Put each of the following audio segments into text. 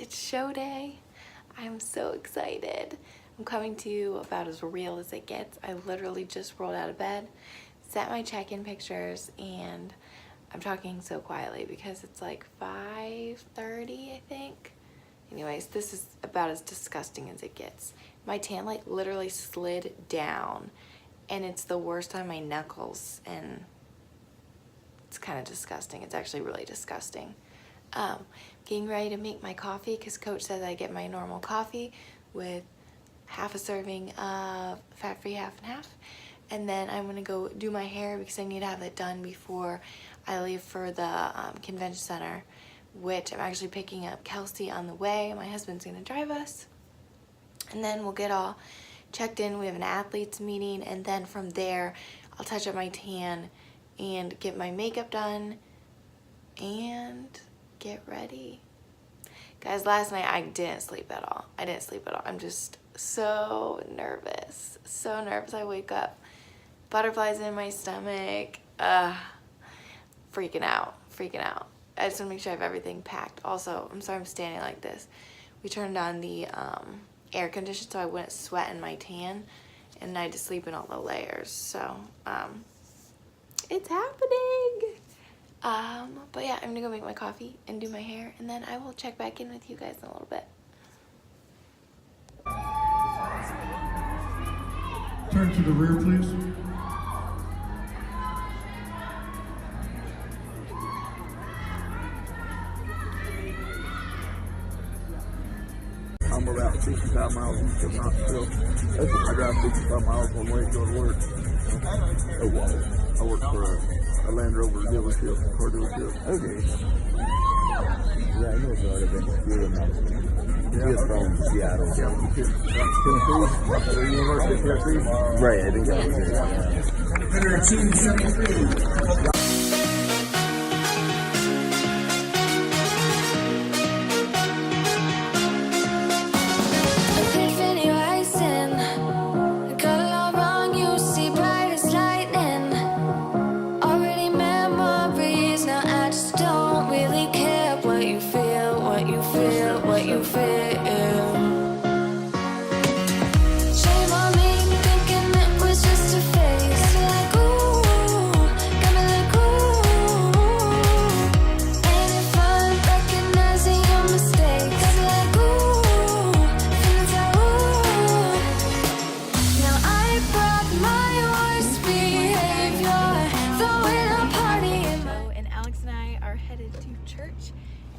It's show day. I'm so excited. I'm coming to you about as real as it gets. I literally just rolled out of bed, set my check-in pictures, and I'm talking so quietly because it's like 5:30, I think. Anyways, this is about as disgusting as it gets. My tan like literally slid down, and it's the worst on my knuckles, and it's kind of disgusting. It's actually really disgusting. Getting ready to make my coffee because Coach says I get my normal coffee with half a serving of fat-free half and half. And then I'm gonna go do my hair because I need to have it done before I leave for the convention center, which I'm actually picking up Kelsey on the way. My husband's gonna drive us. And then we'll get all checked in. We have an athletes meeting, and then from there I'll touch up my tan and get my makeup done and get ready. Guys, last night I didn't sleep at all. I'm just so nervous. So nervous. I wake up, butterflies in my stomach, freaking out. I just want to make sure I have everything packed. Also, I'm sorry I'm standing like this. We turned on the air conditioner so I wouldn't sweat in my tan, and I had to sleep in all the layers. So, it's happening. But yeah, I'm gonna go make my coffee and do my hair, and then I will check back in with you guys in a little bit. Turn to the rear, please. I'm about 65 miles east of Knoxville. I drive 65 miles one way to go to work. Oh, wow. I work for a Land Rover dealership, car dealership. Okay. Yeah, I know about it. He is from Seattle. Tennessee? University of Tennessee? Right, I think that was it. 173.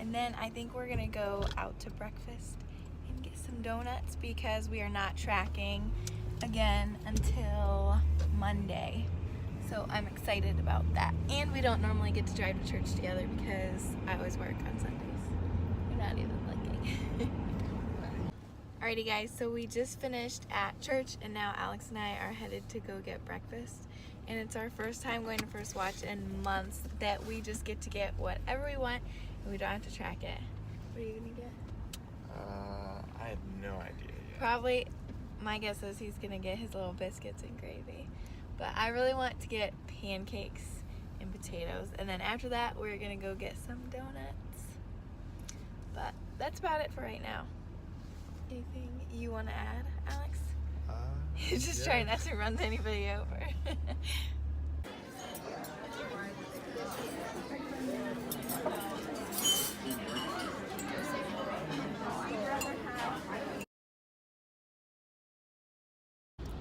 And then I think we're gonna go out to breakfast and get some donuts because we are not tracking again until Monday. So I'm excited about that. And we don't normally get to drive to church together because I always work on Sundays. You're not even looking. Alrighty guys, so we just finished at church and now Alex and I are headed to go get breakfast. And it's our first time going to First Watch in months that we just get to get whatever we want and we don't have to track it. What are you gonna get? I have no idea yet. Probably, my guess is he's gonna get his little biscuits and gravy. But I really want to get pancakes and potatoes. And then after that, we're gonna go get some donuts. But that's about it for right now. Anything you wanna add, Alex? He's just trying not to run anybody over.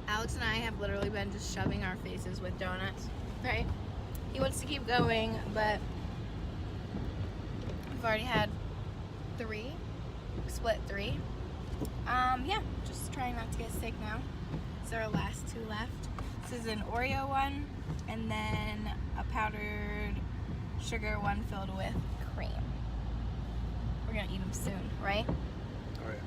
Alex and I have literally been just shoving our faces with donuts, right? He wants to keep going, but we've already had 3, split 3. Yeah, just trying not to get sick now. These are our last 2 left. This is an Oreo one, and then a powdered sugar one filled with cream. We're gonna eat them soon, right? All right.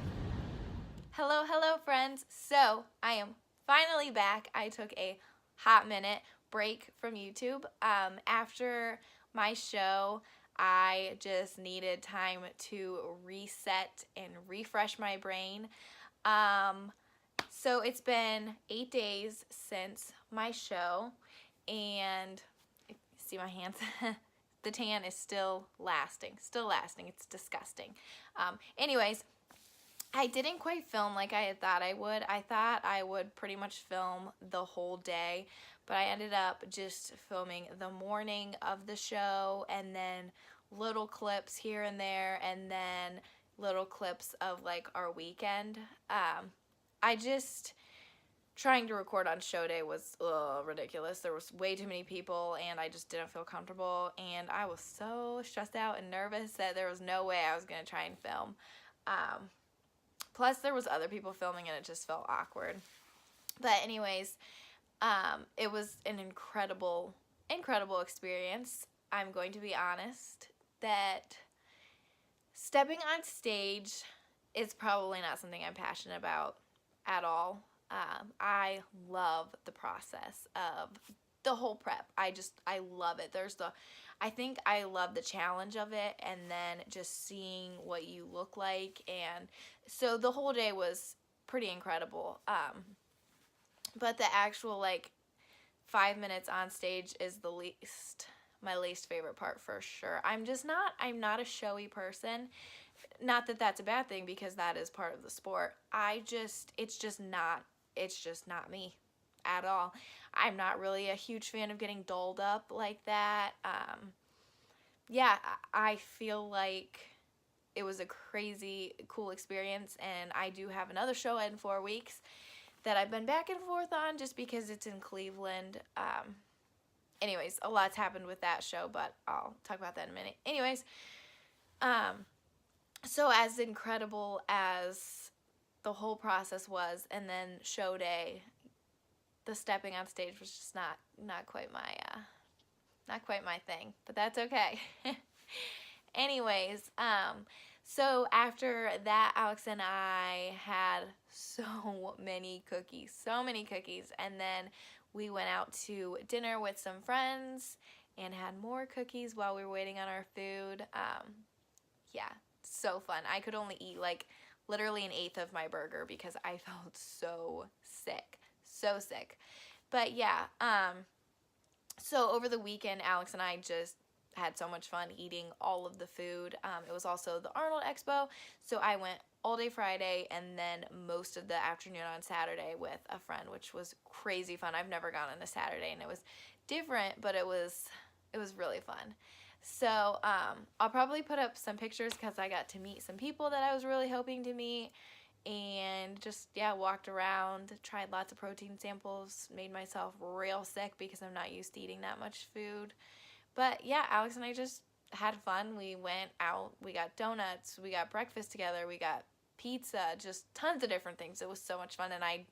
Hello friends. So I am finally back. I took a hot minute break from YouTube. After my show, I just needed time to reset and refresh my brain. So it's been 8 days since my show, and see my hands, the tan is still lasting. It's disgusting. Anyways, I didn't quite film like I had thought I would. I thought I would pretty much film the whole day, but I ended up just filming the morning of the show and then little clips here and there and then little clips of like our weekend. I just trying to record on show day was ridiculous. There was way too many people and I just didn't feel comfortable, and I was so stressed out and nervous that there was no way I was going to try and film. Plus there was other people filming and it just felt awkward. But anyways, it was an incredible experience. I'm going to be honest that stepping on stage is probably not something I'm passionate about at all. I love the process of the whole prep. I love it. I think I love the challenge of it, and then just seeing what you look like. And so the whole day was pretty incredible. But the actual like 5 minutes on stage is my least favorite part for sure. I'm not a showy person. Not that that's a bad thing, because that is part of the sport. It's just not me at all. I'm not really a huge fan of getting dolled up like that. Yeah, I feel like it was a crazy cool experience, and I do have another show in 4 weeks that I've been back and forth on just because it's in Cleveland. Anyways, a lot's happened with that show, but I'll talk about that in a minute. Anyways, so as incredible as the whole process was, and then show day, the stepping on stage was just not quite my thing, but that's okay. Anyways, so after that, Alex and I had so many cookies, and then we went out to dinner with some friends and had more cookies while we were waiting on our food. Yeah, so fun. I could only eat like literally an eighth of my burger because I felt so sick. But yeah, so over the weekend, Alex and I just had so much fun eating all of the food. It was also the Arnold Expo, so I went all day Friday and then most of the afternoon on Saturday with a friend, which was crazy fun. I've never gone on a Saturday, and it was different, but it was really fun. So I'll probably put up some pictures because I got to meet some people that I was really hoping to meet, and just, yeah, walked around, tried lots of protein samples, made myself real sick because I'm not used to eating that much food. But yeah, Alex and I just had fun. We went out, we got donuts, we got breakfast together, we got pizza, just tons of different things. It was so much fun, and I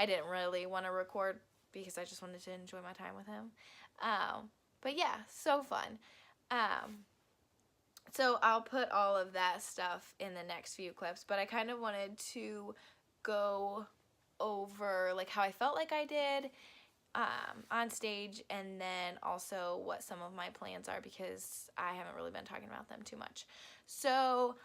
didn't really want to record because I just wanted to enjoy my time with him. But yeah, so fun. So I'll put all of that stuff in the next few clips, but I kind of wanted to go over like how I felt like I did on stage, and then also what some of my plans are, because I haven't really been talking about them too much. So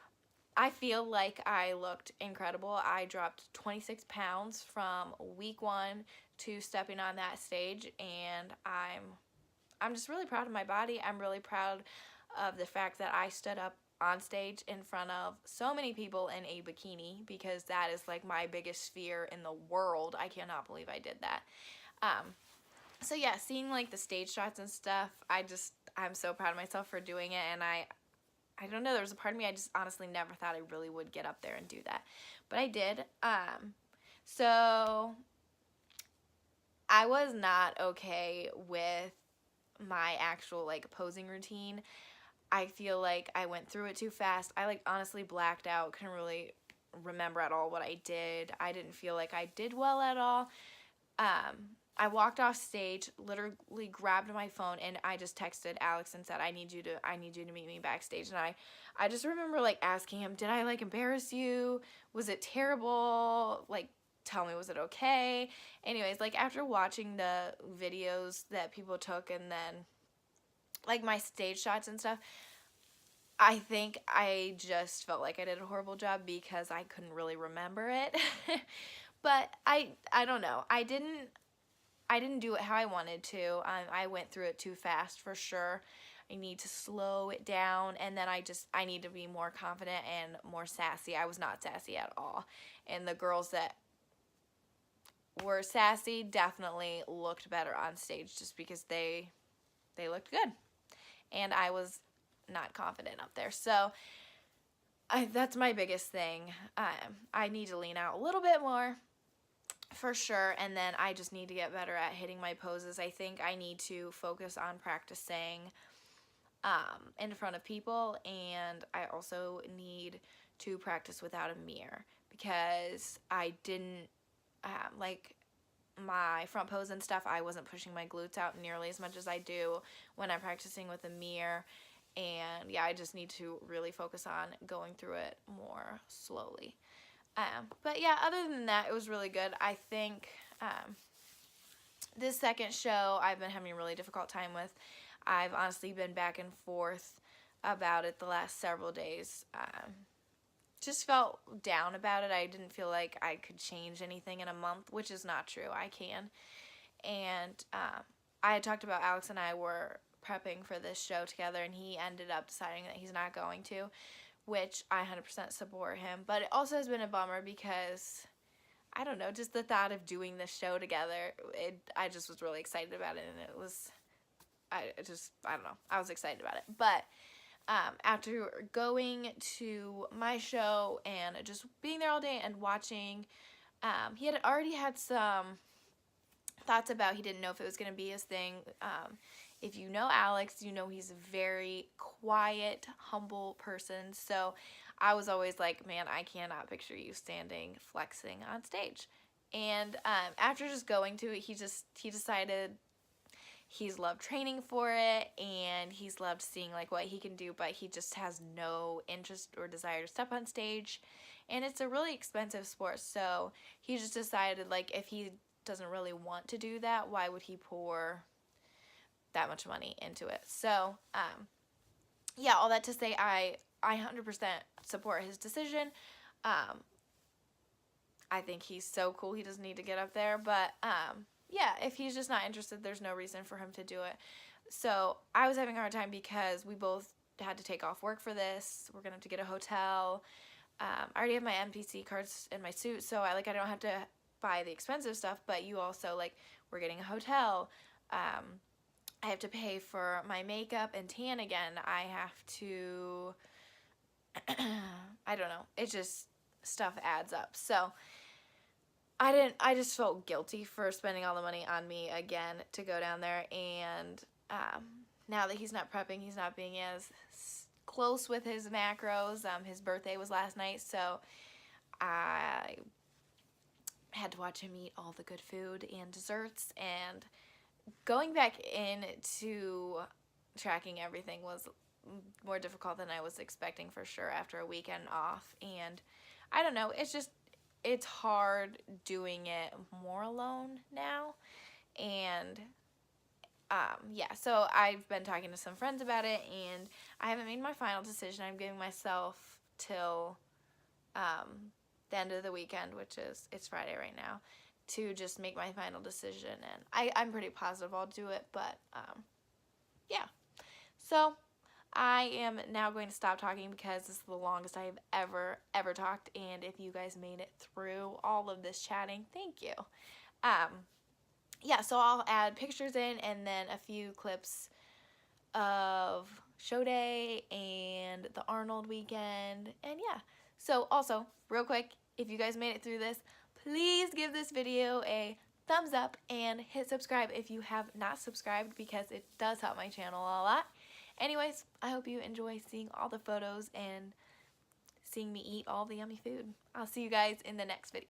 I feel like I looked incredible. I dropped 26 pounds from week 1 to stepping on that stage, and I'm just really proud of my body. I'm really proud of the fact that I stood up on stage in front of so many people in a bikini, because that is like my biggest fear in the world. I cannot believe I did that. So yeah, seeing like the stage shots and stuff, I'm so proud of myself for doing it, and I don't know, there was a part of me I just honestly never thought I really would get up there and do that, but I did. So I was not okay with my actual like posing routine. I feel like I went through it too fast. I like honestly blacked out, couldn't really remember at all what I did. I didn't feel like I did well at all. I walked off stage, literally grabbed my phone, and I just texted Alex and said, I need you to meet me backstage. And I just remember like asking him, did I like embarrass you? Was it terrible? Like, tell me, was it okay? Anyways, like after watching the videos that people took and then like my stage shots and stuff, I think I just felt like I did a horrible job because I couldn't really remember it. But I don't know. I didn't do it how I wanted to. I went through it too fast for sure. I need to slow it down, and then I need to be more confident and more sassy. I was not sassy at all. And the girls that were sassy definitely looked better on stage just because they looked good. And I was not confident up there. So that's my biggest thing. I need to lean out a little bit more for sure, and then I just need to get better at hitting my poses. I think I need to focus on practicing in front of people, and I also need to practice without a mirror because I didn't like my front pose and stuff. I wasn't pushing my glutes out nearly as much as I do when I'm practicing with a mirror. And yeah, I just need to really focus on going through it more slowly. But yeah, other than that, it was really good. I think this second show I've been having a really difficult time with. I've honestly been back and forth about it the last several days. Just felt down about it. I didn't feel like I could change anything in a month, which is not true. I can. And I had talked about Alex and I were prepping for this show together, and he ended up deciding that he's not going to, which I 100% support him. But it also has been a bummer because, I don't know, just the thought of doing this show together, I just was really excited about it, and it was, I don't know, I was excited about it. But after going to my show and just being there all day and watching, he had already had some thoughts about, he didn't know if it was going to be his thing. If you know Alex, you know he's a very quiet, humble person. So I was always like, man, I cannot picture you standing, flexing on stage. And after just going to it, he decided he's loved training for it, and he's loved seeing like what he can do, but he just has no interest or desire to step on stage. And it's a really expensive sport, so he just decided, like, if he doesn't really want to do that, why would he pour that much money into it? So yeah, all that to say, I 100% support his decision. I think he's so cool, he doesn't need to get up there, but yeah, if he's just not interested, there's no reason for him to do it. So I was having a hard time because we both had to take off work for this. We're gonna have to get a hotel. I already have my NPC cards in my suit, so I don't have to buy the expensive stuff, but you also, like, we're getting a hotel. I have to pay for my makeup and tan again. I have to, I don't know, it just, stuff adds up. So I just felt guilty for spending all the money on me again to go down there, and now that he's not prepping, he's not being as close with his macros. His birthday was last night, so I had to watch him eat all the good food and desserts, and going back into tracking everything was more difficult than I was expecting, for sure, after a weekend off. And I don't know, it's hard doing it more alone now. And yeah, so I've been talking to some friends about it, and I haven't made my final decision. I'm giving myself till the end of the weekend, which is, it's Friday right now, to just make my final decision. And I'm pretty positive I'll do it, but yeah. So I am now going to stop talking because this is the longest I've ever talked, and if you guys made it through all of this chatting, thank you. Yeah, so I'll add pictures in, and then a few clips of show day and the Arnold weekend, and yeah. So also, real quick, if you guys made it through this, please give this video a thumbs up and hit subscribe if you have not subscribed, because it does help my channel a lot. Anyways, I hope you enjoy seeing all the photos and seeing me eat all the yummy food. I'll see you guys in the next video.